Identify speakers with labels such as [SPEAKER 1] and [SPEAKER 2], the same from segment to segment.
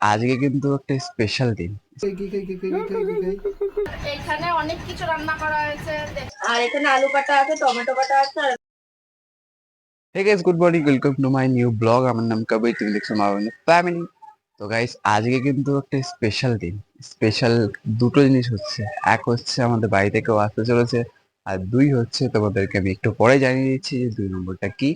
[SPEAKER 1] আজকে কিন্তু একটা স্পেশাল দিন।
[SPEAKER 2] এখানে অনেক কিছু রান্না করা হয়েছে আর এখানে আলু কাটা আছে, টমেটো কাটা আছে আর
[SPEAKER 1] hey guys, good morning, welcome to my new blog. আমার নাম কবির, তুমি দেখছো মা ফ্যামিলি। তো গাইস, আজকে কিন্তু একটা স্পেশাল দিন। স্পেশাল দুটো জিনিস হচ্ছে। এক হচ্ছে আমাদের বাড়িতে কেউ আসতে চলেছে, আর দুই হচ্ছে তোমাদেরকে আমি একটু পরে জানিয়ে দিচ্ছি যে দুই নম্বরটা কি।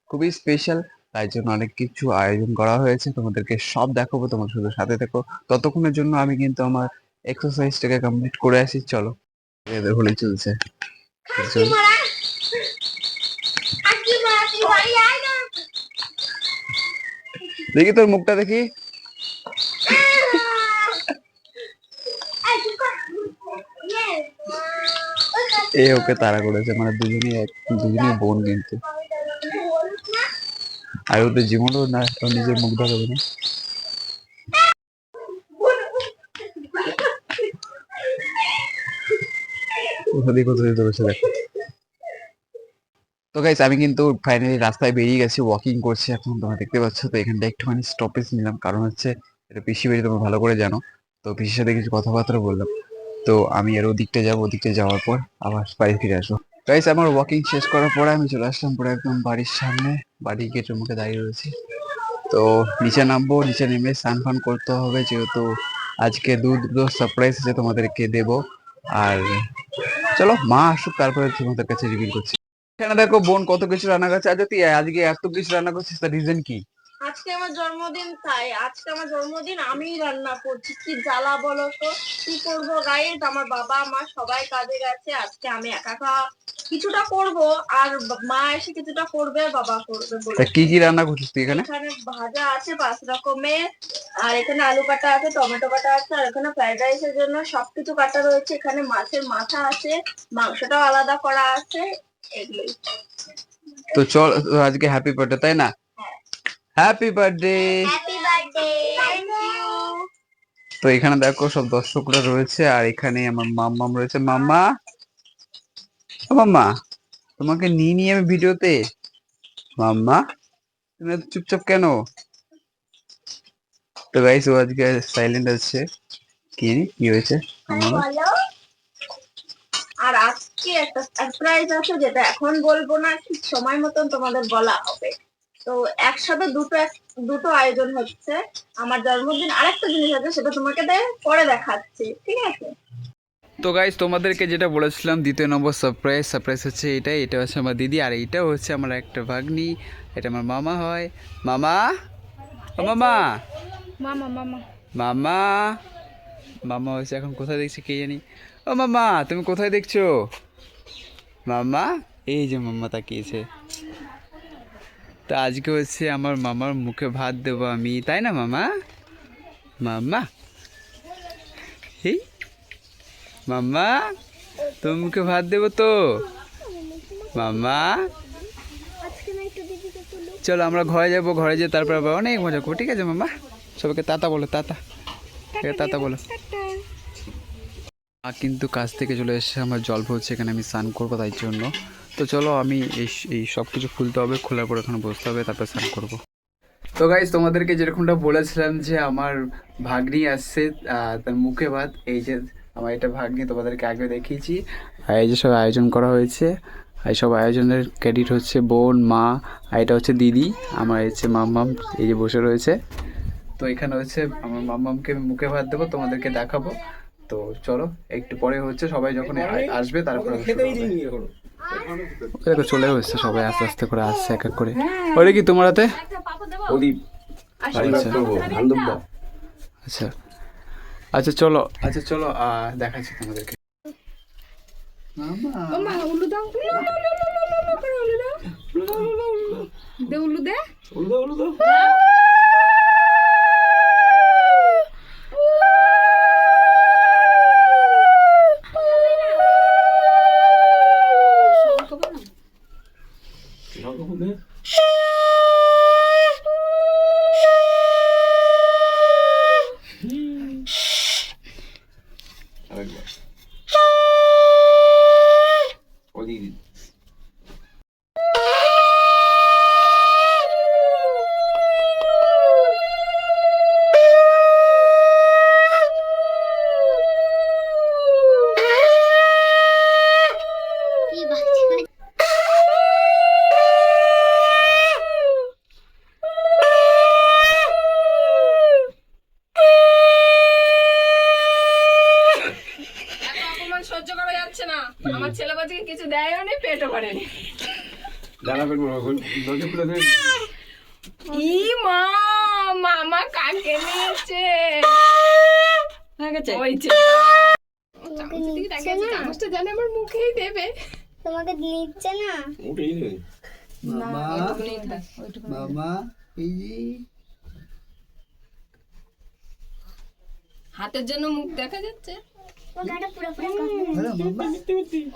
[SPEAKER 1] খুবই স্পেশাল, তাই জন্য অনেক কিছু আয়োজন করা হয়েছে, তোমাদেরকে সব দেখাবো। তোমার শুধু সাথে থেকো। ততক্ষণের জন্য আমি কিন্তু আমার এক্সারসাইজটাকে কমপ্লিট করে আসি। চলো, এদের হলেই চলছে। চল। দেখি তোর মুখটা দেখি। এ ওকে তাড়া করেছে, মানে দুজনেই বোন কিন্তু। আর ওদের জীবনও না, ও নিজের মুখ দেখাবে না। ওদিকে কোথায় বসে দেখো। তো গাইস, আমি কিন্তু ফাইনালি রাস্তায় বেরিয়ে গেছি, ওয়াকিং করছি এখন, তোমরা দেখতে পাচ্ছ। তো এখানটা একটুখানি স্টপেজ নিলাম, কারণ হচ্ছে এটা পিসি বাড়ি, তোমরা ভালো করে জানো। তো পিসির সাথে কিছু কথাবার্তা বললাম। তো আমি আর ওদিকটা যাবো, ওদিকটা যাওয়ার পর আবার বাড়ি ফিরে আসবো। গাইস, আমার ওয়াকিং শেষ করার পরে আমি চলে আসলাম পুরো একদম বাড়ির সামনে। বাড়ির গেটের মুখে দাঁড়িয়ে রয়েছি। তো নিচে নামবো, নিচে নেমে স্নান ফান করতে হবে, যেহেতু আজকে দুটো সারপ্রাইজ আছে তোমাদেরকে দেব। আর চলো মা আসুক, তারপরে তোমাদের কাছে রিভিল করছি। এখানে দেখো বোন কত কিছু রান্না করছে। আজ তুই আজকে এত কিছু রান্না করছিস, তার রিজন কি?
[SPEAKER 2] আজকে আমার জন্মদিন, তাই আজকে আমার জন্মদিন আমিই রান্না করছি। কি জ্বালা বলো তো, কি করবো গাইস, আমার বাবা মা সবাই কাজে গেছে, আজকে আমি একা একা কিছুটা করব আর মা এসে কিছুটা করবে, বাবা করবে
[SPEAKER 1] তা
[SPEAKER 2] বলেছে।
[SPEAKER 1] কি কি রান্না করছিস তুই এখানে?
[SPEAKER 2] এখানে ভাজা আছে 5 রকমের, আর এখানে আলু কাটা আছে, টমেটো কাটা আছে, আর এখানে ফ্রাইড রাইসের জন্য সবকিছু কাটা রয়েছে। এখানে মাছের মাথা আছে, মাংসটাও আলাদা করা আছে, এগুলোই।
[SPEAKER 1] তো চল, তো আজকে হ্যাপি বার্থডে, তাই না? Happy birthday.
[SPEAKER 2] Happy birthday, thank you.
[SPEAKER 1] তো এখানে দেখো সব দর্শকরা রয়েছে, আর এখানে আমার মাম্মাম রয়েছে। মাম্মা, ও মাম্মা, তোমাকে নিয়ে নিয়ে আমি ভিডিওতে। মাম্মা, তুমি এত চুপচাপ কেন? তো গাইস, ও আজকে সাইলেন্ট আছে। কি কি হয়েছে আমার?
[SPEAKER 2] বলো। আর আজকে একটা সারপ্রাইজ আছে, যেটা এখন বলবো না, ঠিক সময় মতন তোমাদের বলা হবে। তো একসাথে দুটো আয়োজন হচ্ছে। আমার জন্মদিন আরেকটা জিনিস আছে, সেটা তোমাকে পরে দেখাচ্ছি, ঠিক আছে?
[SPEAKER 1] তো গাইস, তোমাদেরকে যেটা বলেছিলাম, দ্বিতীয় নম্বর সারপ্রাইজ হচ্ছে এটাই। এটা হচ্ছে আমার দিদি, আর এইটাও হচ্ছে আমার একটা ভাগ্নি। এটা আমার মামা হয়। মামা, ও মামা,
[SPEAKER 2] মামা মামা
[SPEAKER 1] মামা। মামা হচ্ছে এখন কোথায় দেখছি কে জানি। ও মামা, তুমি কোথায় দেখছো? মামা, এই যে মাম্মা তাকিয়েছে। তো আজকে হচ্ছে আমার মামার মুখে ভাত দেবো আমি, তাই না মামা? মাম্মা, এই মাম্মা, তোর মুখে ভাত দেবো তো মাম্মা। চলো আমরা ঘরে যাবো, ঘরে যেয়ে তারপর আবার অনেক মজা করবো, ঠিক আছে মাম্মা? সবাইকে তাতা বলো, তাতা। ঠিক আছে, তাতা বলো। কিন্তু কাজ থেকে চলে এসে আমার জল ভরছে, এখানে আমি স্নান করবো তাই জন্য। তো চলো, আমি এই সব কিছু খুলতে হবে, খোলার পর এখানে বসতে হবে, তারপর স্নান করবো। তো গাইজ, তোমাদেরকে যেরকমটা বলেছিলাম যে আমার ভাগ্নি আসছে, তার মুখে ভাত। এই যে আমার এটা ভাগ্নি, তোমাদেরকে আগে দেখিয়েছি। আর এই যে সব আয়োজন করা হয়েছে, এই সব আয়োজনের ক্রেডিট হচ্ছে বোন, মা, আর এটা হচ্ছে দিদি, আমার হচ্ছে মাম্মাম, এই যে বসে রয়েছে। তো এখানে হচ্ছে আমার মাম্মামকে মুখে ভাত দেবো, তোমাদেরকে দেখাবো। তো চলো, একটু পরে হচ্ছে সবাই যখন আসবে তারপরে দেখো চলে এসছে সবাই, আস্তে আস্তে করে আসছে এক এক করে। ওরে কি তোমার হাতে? আচ্ছা আচ্ছা আচ্ছা, চলো, আচ্ছা চলো, দেখাচ্ছি তোমাদেরকে।
[SPEAKER 2] মামা উলু দাও, উলু উলু উলু উলু দাও, দে উলু দে।
[SPEAKER 3] আমার ছেলে বাচ্চাকে কিছু দেয়ও নি, পেটও ভরেনি। ই মা, মামা কাকে নিয়েছে? ওই যে চামচ দিকে তাকিয়ে আছে, চামচটা জানে আমার মুখেই দেবে।
[SPEAKER 4] তোমাকে নিচ্ছে না।
[SPEAKER 3] না, ওইটুকুনি থাক, ওইটুকুনি থাক।
[SPEAKER 5] মামা এই যে
[SPEAKER 3] হাতের জন্য মুখ দেখা যাচ্ছে।
[SPEAKER 4] ও গাটা পুরো পুরো
[SPEAKER 5] হ্যালো মামা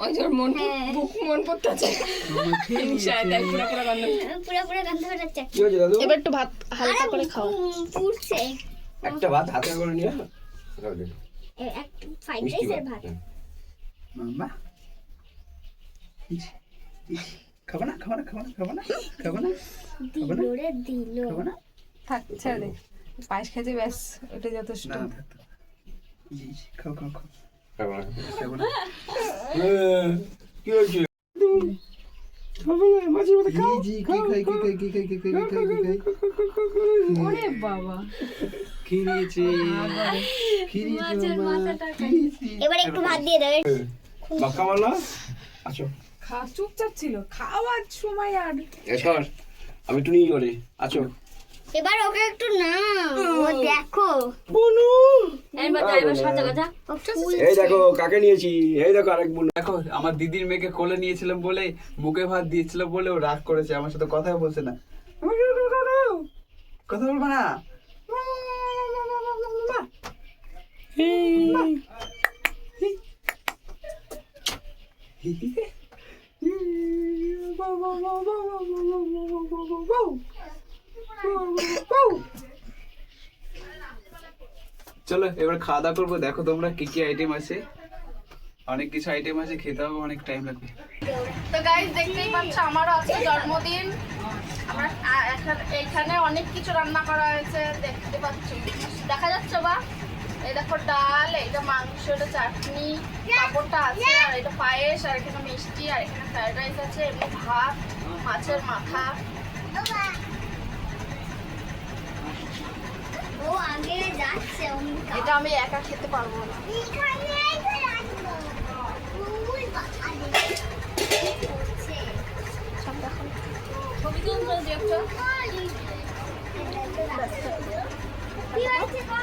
[SPEAKER 3] ওই যে ওর মন বুক মন পড়তেছে।
[SPEAKER 5] মামা খেয়ে
[SPEAKER 3] হিংসায় তাই পুরো পুরো গন্ধ।
[SPEAKER 4] পুরো পুরো গন্ধ বেরোচ্ছে।
[SPEAKER 5] কি হয়েছে দাদু?
[SPEAKER 3] এবার একটু ভাত হালকা করে খাও।
[SPEAKER 4] পুড়ছে।
[SPEAKER 5] একটা ভাত হাতে করে নিয়ে
[SPEAKER 4] একটা ফ্রাইড রাইসের ভাত।
[SPEAKER 5] মামা খাবো না খাবো না খাবো না খাবো না খাবো না খাবো না
[SPEAKER 4] দিল রে দিল।
[SPEAKER 5] খাবো না
[SPEAKER 3] থাক, ছেড়ে দে। পায়েস খেতে ব্যাস, ওটা যথেষ্ট।
[SPEAKER 5] না থাক থাক। খাও খাও খাও খাবো না
[SPEAKER 6] কি হয়েছে মাঝে মধ্যে খাও
[SPEAKER 5] জি কি খাই কি খাই কি খাই কি খাই কি খাই কি খাই
[SPEAKER 3] ওরে বাবা,
[SPEAKER 5] খিরিয়েছে খিরিয়েছে মামা খিরিয়েছে
[SPEAKER 4] এবার একটু ভাত দিয়ে দেবে।
[SPEAKER 6] বাক্কা মালা আচ্ছা
[SPEAKER 3] খা, চুপচাপ ছিল, খাওয়ার সময় আর
[SPEAKER 6] এসর আমি একটু নিয়ে করে আছো
[SPEAKER 4] এবার ওকে একটু না ও দেখো।
[SPEAKER 6] বনু
[SPEAKER 4] এবার সাজা কথা।
[SPEAKER 6] এই দেখো কাকে নিয়েছি, এই দেখো আরেক বোন।
[SPEAKER 5] দেখো আমার দিদির মেয়েকে কোলে নিয়েছিলাম বলে মুখে ভাত দিয়েছিল বলে ও রাগ করেছে আমার সাথে কথাই বলছে না কথা বলবো না চলো এবার খাওয়া দাওয়া করবো। দেখো তোমরা কি কি আইটেম আছে, অনেক কিছু আইটেম আছে, খেতে হবে অনেক টাইম লাগবে।
[SPEAKER 2] তো গাইস দেখতেই পাচ্ছ আমারও আজকে জন্মদিন। আমরা এখানে অনেক কিছু রান্না করা হয়েছে, দেখতে পাচ্ছ, দেখা যাচ্ছে বা? এই দেখো ডাল, এটা মাংস, এটা চাটনি, পাঁপড়টা আছে, আর এটা পায়েস, আর এখানে মিষ্টি, আর এখানে ফ্রাইড রাইস আছে, এমনি ভাত, মাছের মাথা।
[SPEAKER 4] ও আগে যাচ্ছে।
[SPEAKER 2] এটা আমি একা খেতে পারবো না। ছবি তুলছো দেখছো?
[SPEAKER 4] কি হয়েছে গো?